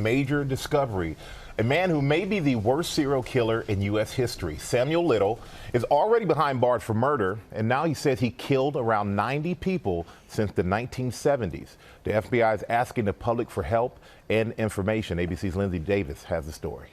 major discovery. A man who may be the worst serial killer in U.S. history, Samuel Little, is already behind bars for murder, and now he says he killed around 90 people since the 1970s. The FBI is asking the public for help and information. ABC's Lindsay Davis has the story.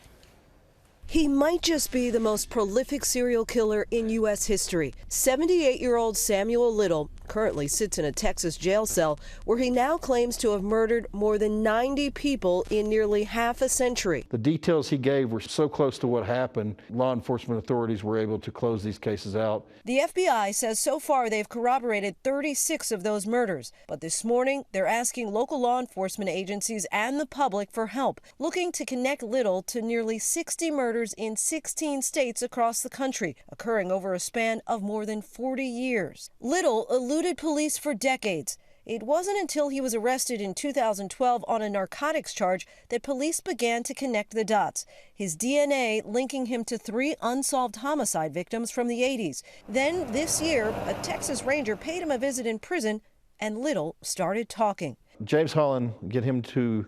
He might just be the most prolific serial killer in U.S. history. 78-year-old Samuel Little currently sits in a Texas jail cell where he now claims to have murdered more than 90 people in nearly half a century. The details he gave were so close to what happened, law enforcement authorities were able to close these cases out. The FBI says so far they've corroborated 36 of those murders. But this morning, they're asking local law enforcement agencies and the public for help, looking to connect Little to nearly 60 murders in 16 states across the country, occurring over a span of more than 40 years. Little eluded police for decades. It wasn't until he was arrested in 2012 on a narcotics charge that police began to connect the dots, his DNA linking him to 3 unsolved homicide victims from the 80s. Then this year, a Texas Ranger paid him a visit in prison, and Little started talking. James Holland, get him to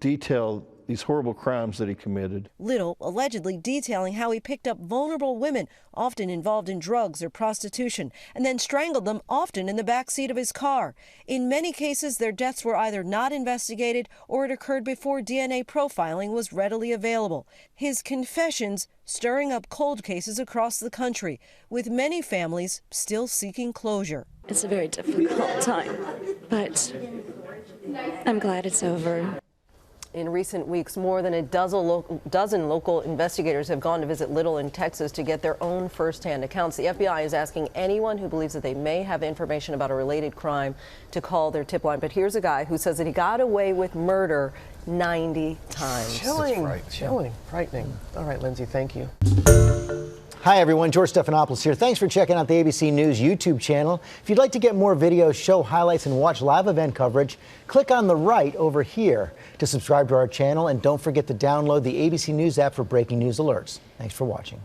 detail these horrible crimes that he committed. Little allegedly detailing how he picked up vulnerable women, often involved in drugs or prostitution, and then strangled them, often in the back seat of his car. In many cases, their deaths were either not investigated or it occurred before DNA profiling was readily available. His confessions stirring up cold cases across the country, with many families still seeking closure. It's a very difficult time, but I'm glad it's over. In recent weeks, more than a dozen local investigators have gone to visit Little in Texas to get their own firsthand accounts. The FBI is asking anyone who believes that they may have information about a related crime to call their tip line. But here's a guy who says that he got away with murder 90 times. Chilling, frightening. All right, Lindsay, thank you. Hi everyone, George Stephanopoulos here. Thanks for checking out the ABC News YouTube channel. If you'd like to get more videos, show highlights, and watch live event coverage, click on the right over here to subscribe to our channel, and don't forget to download the ABC News app for breaking news alerts. Thanks for watching.